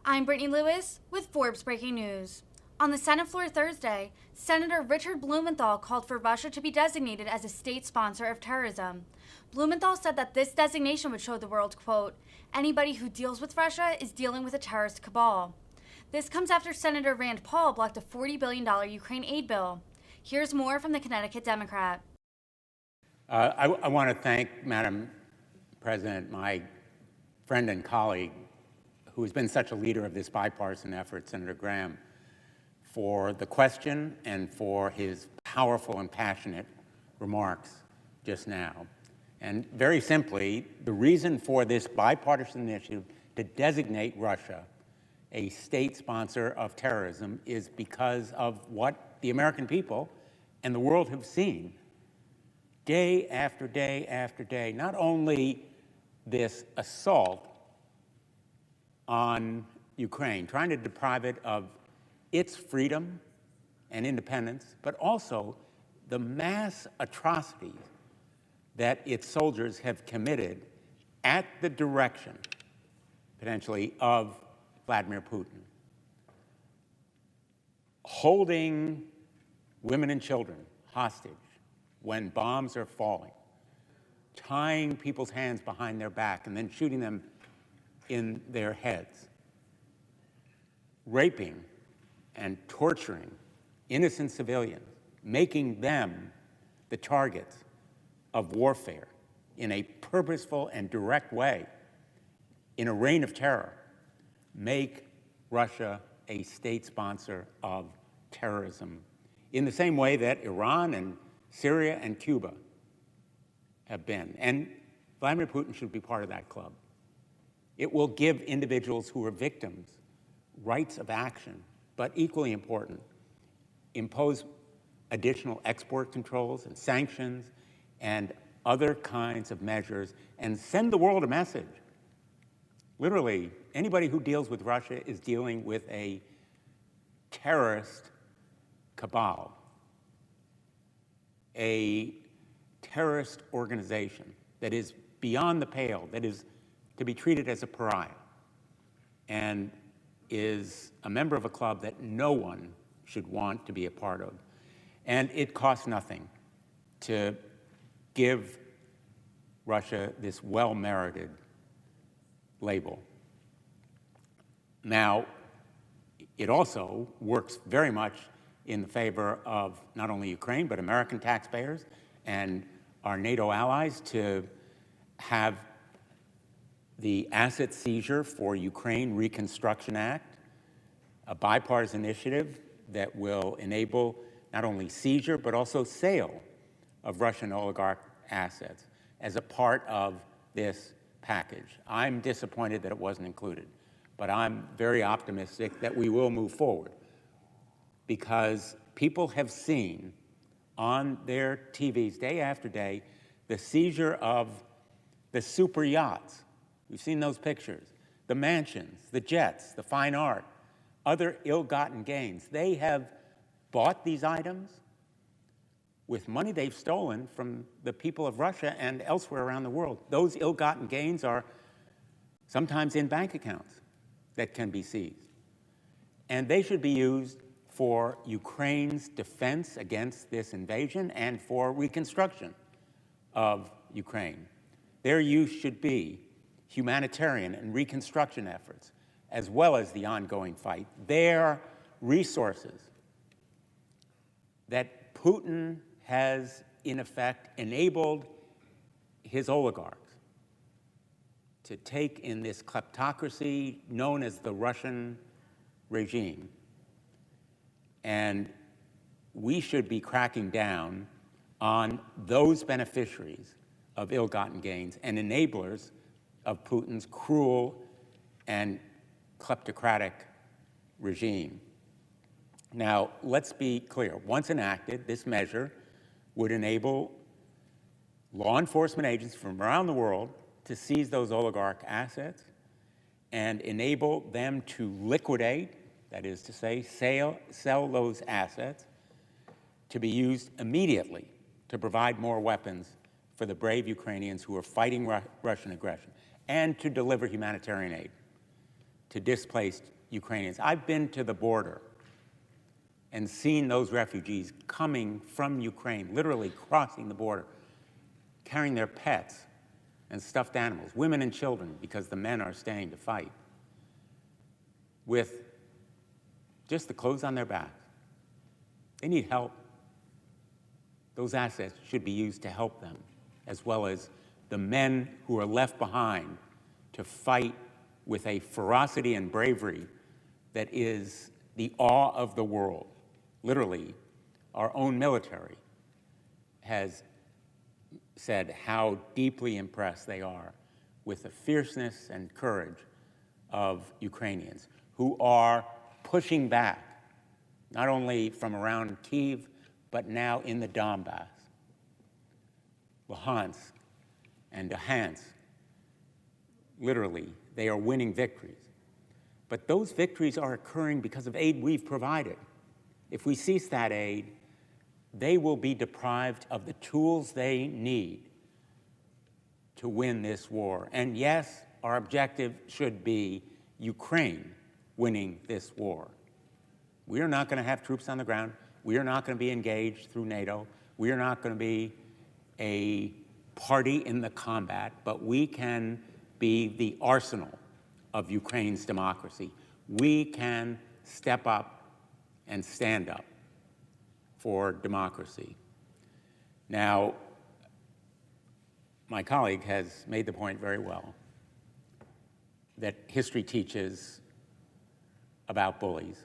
I'm Brittany Lewis with Forbes Breaking News. On the Senate floor Thursday, Senator Richard Blumenthal called for Russia to be designated as a state sponsor of terrorism. Blumenthal said that this designation would show the world, quote, anybody who deals with Russia is dealing with a terrorist cabal. This comes after Senator Rand Paul blocked a $40 billion Ukraine aid bill. Here's more from the Connecticut Democrat. I want to thank Madam President, my friend and colleague, who has been such a leader of this bipartisan effort, Senator Graham, for the question and for his powerful and passionate remarks just now. And very simply, the reason for this bipartisan initiative to designate Russia a state sponsor of terrorism is because of what the American people and the world have seen day after day after day. Not only this assault on Ukraine, trying to deprive it of its freedom and independence, but also the mass atrocities that its soldiers have committed at the direction, potentially, of Vladimir Putin. Holding women and children hostage when bombs are falling, tying people's hands behind their back and then shooting them in their heads, raping and torturing innocent civilians, making them the targets of warfare in a purposeful and direct way, in a reign of terror, make Russia a state sponsor of terrorism in the same way that Iran and Syria and Cuba have been. And Vladimir Putin should be part of that club. It will give individuals who are victims rights of action, but equally important, impose additional export controls and sanctions and other kinds of measures, and send the world a message. Literally, anybody who deals with Russia is dealing with a terrorist cabal, a terrorist organization that is beyond the pale, that is to be treated as a pariah, and is a member of a club that no one should want to be a part of. And it costs nothing to give Russia this well-merited label. Now, it also works very much in the favor of not only Ukraine, but American taxpayers and our NATO allies to have the Asset Seizure for Ukraine Reconstruction Act, a bipartisan initiative that will enable not only seizure, but also sale of Russian oligarch assets as a part of this package. I'm disappointed that it wasn't included, but I'm very optimistic that we will move forward, because people have seen on their TVs day after day the seizure of the super yachts. We've seen those pictures, the mansions, the jets, the fine art, other ill-gotten gains. They have bought these items with money they've stolen from the people of Russia and elsewhere around the world. Those ill-gotten gains are sometimes in bank accounts that can be seized. And they should be used for Ukraine's defense against this invasion and for reconstruction of Ukraine. Their use should be humanitarian and reconstruction efforts, as well as the ongoing fight. Their resources that Putin has, in effect, enabled his oligarchs to take in this kleptocracy known as the Russian regime. And we should be cracking down on those beneficiaries of ill-gotten gains and enablers of Putin's cruel and kleptocratic regime. Now, let's be clear. Once enacted, this measure would enable law enforcement agents from around the world to seize those oligarch assets and enable them to liquidate, that is to say, sell those assets to be used immediately to provide more weapons for the brave Ukrainians who are fighting Russian aggression, and to deliver humanitarian aid to displaced Ukrainians. I've been to the border and seen those refugees coming from Ukraine, literally crossing the border, carrying their pets and stuffed animals, women and children, because the men are staying to fight, with just the clothes on their backs. They need help. Those assets should be used to help them, as well as the men who are left behind to fight with a ferocity and bravery that is the awe of the world. Literally, our own military has said how deeply impressed they are with the fierceness and courage of Ukrainians who are pushing back, not only from around Kyiv, but now in the Donbass, Luhansk and Donetsk. Literally, they are winning victories. But those victories are occurring because of aid we've provided. If we cease that aid, they will be deprived of the tools they need to win this war. And yes, our objective should be Ukraine winning this war. We are not going to have troops on the ground. We are not going to be engaged through NATO. We are not going to be a party in the combat, but we can be the arsenal of Ukraine's democracy. We can step up and stand up for democracy. Now, my colleague has made the point very well that history teaches about bullies.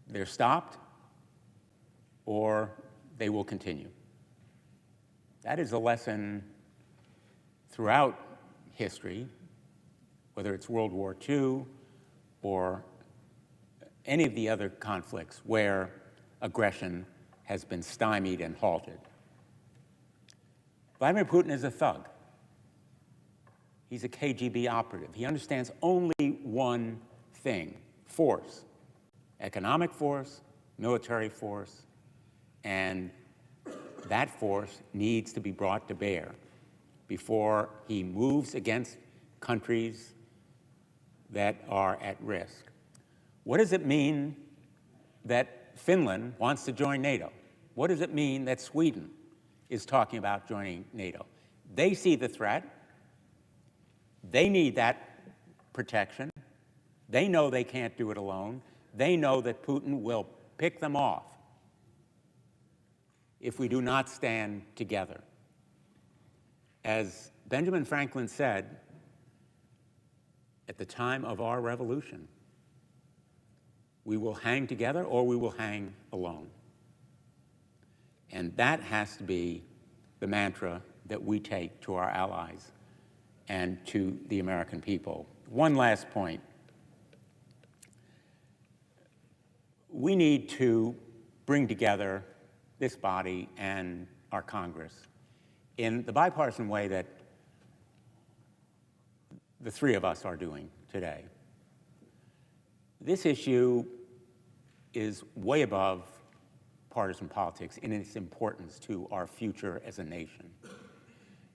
They're stopped or they will continue. That is a lesson throughout history, whether it's World War II or any of the other conflicts where aggression has been stymied and halted. Vladimir Putin is a thug. He's a KGB operative. He understands only one thing: force, economic force, military force, and that force needs to be brought to bear before he moves against countries that are at risk. What does it mean that Finland wants to join NATO? What does it mean that Sweden is talking about joining NATO? They see the threat. They need that protection. They know they can't do it alone. They know that Putin will pick them off if we do not stand together. As Benjamin Franklin said at the time of our revolution, we will hang together or we will hang alone. And that has to be the mantra that we take to our allies and to the American people. One last point. We need to bring together this body and our Congress in the bipartisan way that the three of us are doing today. This issue is way above partisan politics in its importance to our future as a nation.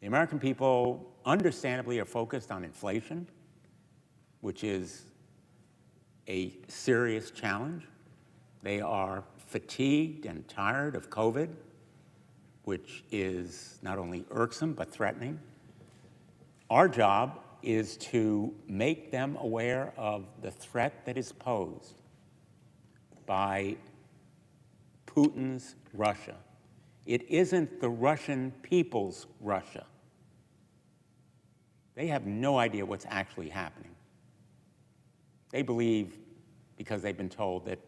The American people understandably are focused on inflation, which is a serious challenge. They are fatigued and tired of COVID, which is not only irksome but threatening. Our job is to make them aware of the threat that is posed by Putin's Russia. It isn't the Russian people's Russia. They have no idea what's actually happening. They believe, because they've been told, that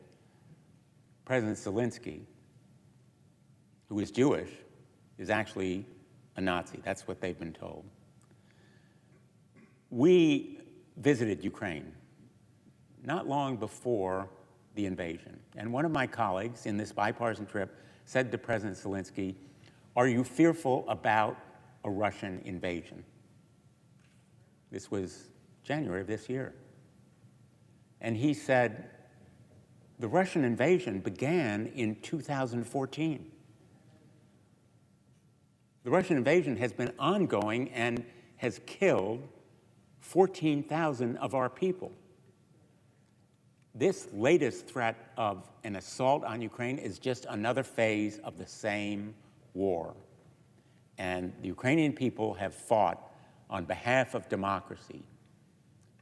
President Zelensky, who is Jewish, is actually a Nazi. That's what they've been told. We visited Ukraine not long before the invasion, and one of my colleagues in this bipartisan trip said to President Zelensky, "Are you fearful about a Russian invasion?" This was January of this year. And he said, "The Russian invasion began in 2014. The Russian invasion has been ongoing and has killed 14,000 of our people. this latest threat of an assault on Ukraine is just another phase of the same war. And the Ukrainian people have fought on behalf of democracy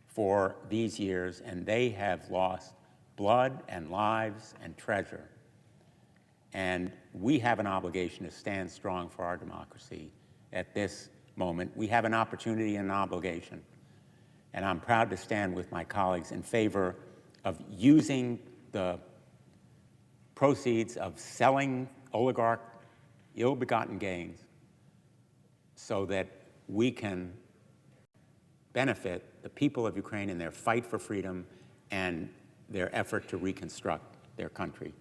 for these years, and they have lost blood and lives and treasure. And we have an obligation to stand strong for our democracy at this moment. We have an opportunity and an obligation. And I'm proud to stand with my colleagues in favor of using the proceeds of selling oligarch ill-begotten gains so that we can benefit the people of Ukraine in their fight for freedom and their effort to reconstruct their country.